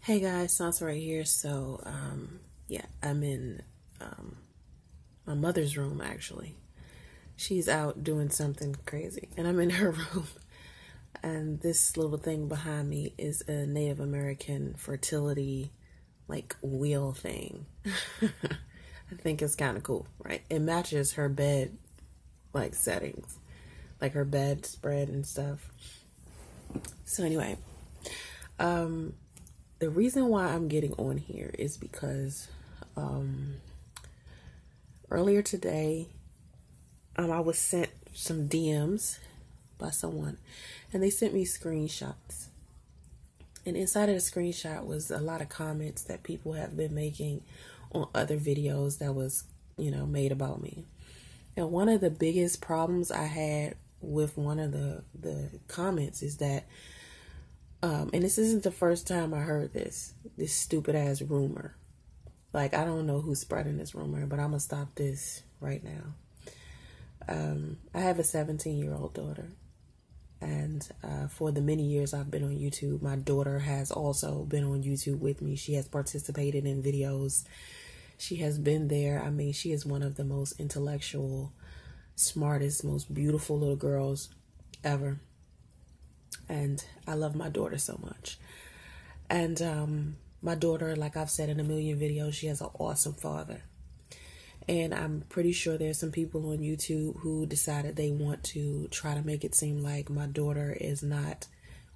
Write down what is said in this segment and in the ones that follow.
Hey guys, Soncerae here. So, yeah, I'm in my mother's room actually. She's out doing something crazy, and I'm in her room. And this little thing behind me is a Native American fertility, like, wheel thing. I think it's kind of cool, right? It matches her bed, like, settings, like her bed spread and stuff. So anyway, the reason why I'm getting on here is because earlier today, I was sent some DMs by someone, and they sent me screenshots. And inside of the screenshot was a lot of comments that people have been making on other videos that was, made about me. And one of the biggest problems I had with one of the comments is that, and this isn't the first time I heard this stupid ass rumor. Like, I don't know who's spreading this rumor, but I'm gonna stop this right now. I have a 17-year-old daughter, and for the many years I've been on YouTube, my daughter has also been on YouTube with me. She has participated in videos. She has been there. I mean, she is one of the most intellectual, smartest, most beautiful little girls ever. And I love my daughter so much. And my daughter, like I've said in a million videos, she has an awesome father. And I'm pretty sure there's some people on YouTube who decided they want to try to make it seem like my daughter is not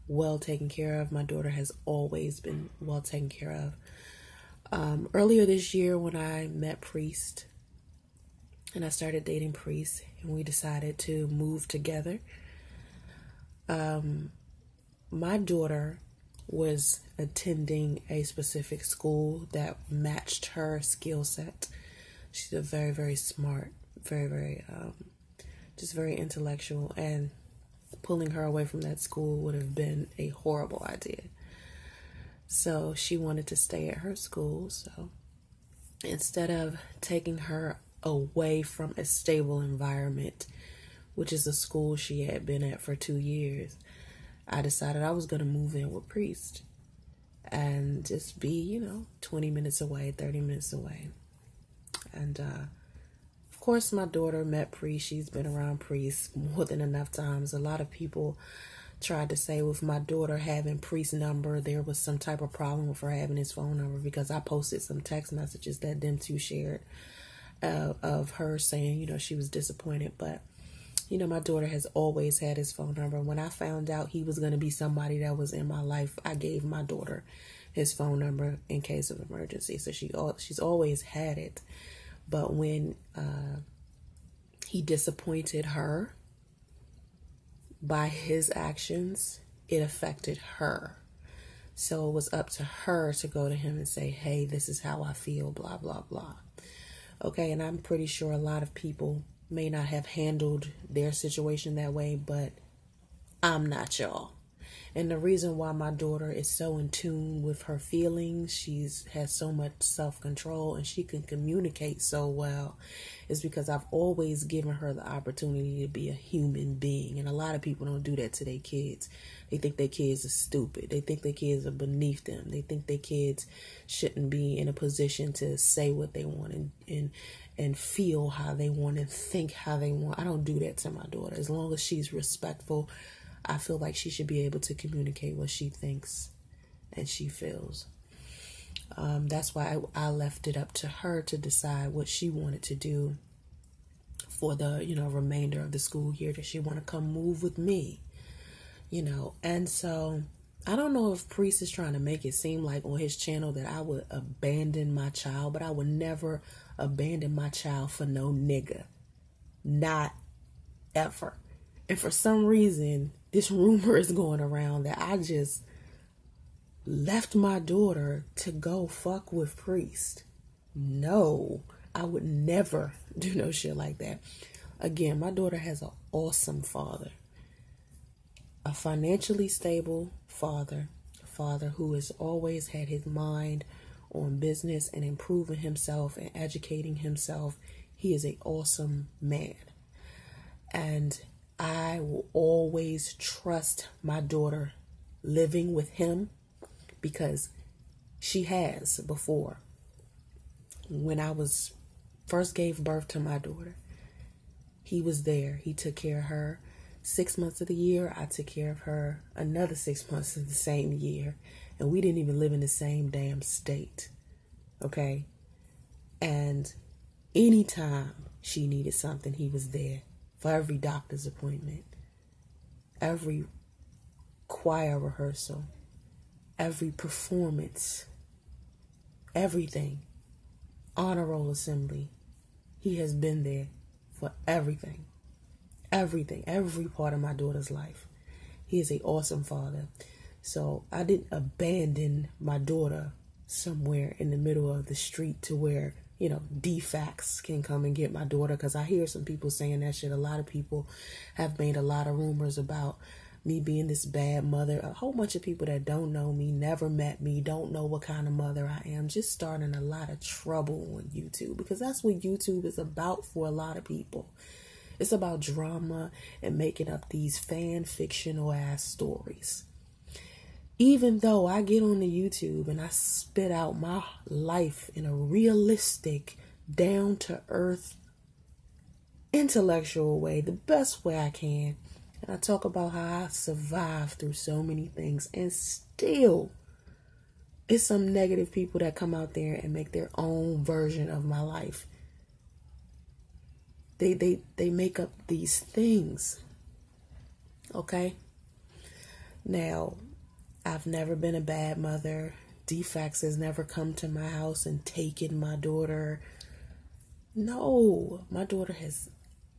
well taken care of. My daughter has always been well taken care of. Earlier this year when I met Priest and I started dating Priest and we decided to move together, my daughter was attending a specific school that matched her skill set. She's a very, very smart, very, just very intellectual, and pulling her away from that school would have been a horrible idea. So she wanted to stay at her school. So instead of taking her away from a stable environment, which is a school she had been at for 2 years, I decided I was going to move in with Priest and just be, 20 minutes away, 30 minutes away. And, of course, my daughter met Priest. She's been around Priest more than enough times. A lot of people tried to say with my daughter having Priest's number, there was some type of problem with her having his phone number, because I posted some text messages that them two shared of her saying, she was disappointed. But, my daughter has always had his phone number. When I found out he was going to be somebody that was in my life, I gave my daughter his phone number in case of emergency. So she's always had it. But when he disappointed her by his actions, it affected her. So it was up to her to go to him and say, hey, this is how I feel, blah, blah, blah. Okay, and I'm pretty sure a lot of people may not have handled their situation that way, but I'm not y'all. And the reason why my daughter is so in tune with her feelings, has so much self-control, and she can communicate so well, is because I've always given her the opportunity to be a human being. And a lot of people don't do that to their kids. They think their kids are stupid. They think their kids are beneath them. They think their kids shouldn't be in a position to say what they want and feel how they want and think how they want. I don't do that to my daughter. As long as she's respectful, I feel like she should be able to communicate what she thinks and she feels. That's why I left it up to her to decide what she wanted to do for the, remainder of the school year. That she want to come move with me, And so I don't know if Priest is trying to make it seem like on his channel that I would abandon my child, but I would never abandon my child for no nigga. Not ever. And for some reason, this rumor is going around that I just left my daughter to go fuck with Priest. No, I would never do no shit like that. Again, my daughter has an awesome father. A financially stable father. A father who has always had his mind on business and improving himself and educating himself. He is an awesome man. And I will always trust my daughter living with him, because She has before. When I was first gave birth to my daughter, he was there. He took care of her 6 months of the year. I took care of her another 6 months of the same year. And we didn't even live in the same damn state. Okay? And anytime she needed something, he was there. For every doctor's appointment, every choir rehearsal, every performance, everything, honor roll assembly. He has been there for everything, every part of my daughter's life. He is an awesome father. So I didn't abandon my daughter somewhere in the middle of the street to where, you know, defects can come and get my daughter. Because I hear some people saying that shit. A lot of people have made a lot of rumors about me being this bad mother. A whole bunch of people that don't know me, never met me, don't know what kind of mother I am, just starting a lot of trouble on YouTube. Because that's what YouTube is about for a lot of people. It's about drama and making up these fan fictional ass stories. Even though I get on the YouTube and I spit out my life in a realistic, down-to-earth, intellectual way, the best way I can, and I talk about how I survived through so many things, and still, it's some negative people that come out there and make their own version of my life. They make up these things. Okay? Now, I've never been a bad mother. Defects has never come to my house and taken my daughter. No, my daughter has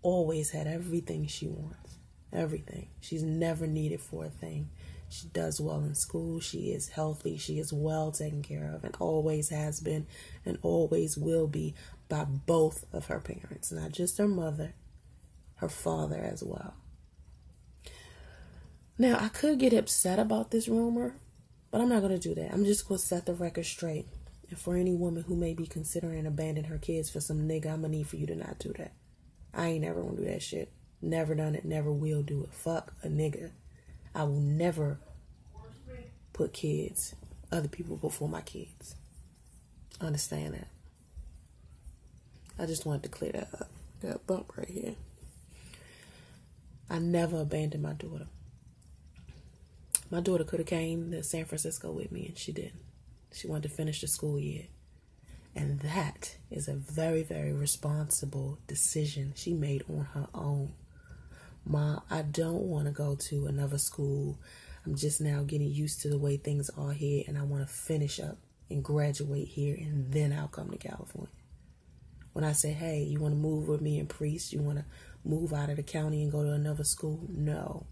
always had everything she wants. Everything. She's never needed for a thing. She does well in school. She is healthy. She is well taken care of, and always has been and always will be by both of her parents. Not just her mother, her father as well. Now, I could get upset about this rumor, but I'm not going to do that. I'm just going to set the record straight. And for any woman who may be considering abandoning her kids for some nigga, I'm going to need for you to not do that. I ain't never going to do that shit. Never done it, never will do it. Fuck a nigga. I will never put kids, other people before my kids. Understand that. I just wanted to clear that up. Got a bump right here. I never abandoned my daughter. My daughter could have came to San Francisco with me, and she didn't. She wanted to finish the school year. And that is a very, very responsible decision she made on her own. Ma, I don't want to go to another school. I'm just now getting used to the way things are here, and I want to finish up and graduate here, and then I'll come to California. When I say, hey, you want to move with me and Priest? You want to move out of the county and go to another school? No.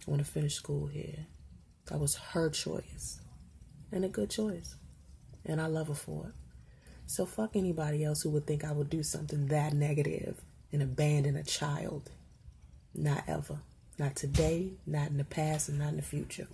I want to finish school here. That was her choice. And a good choice. And I love her for it. So fuck anybody else who would think I would do something that negative and abandon a child. Not ever. Not today, not in the past, and not in the future.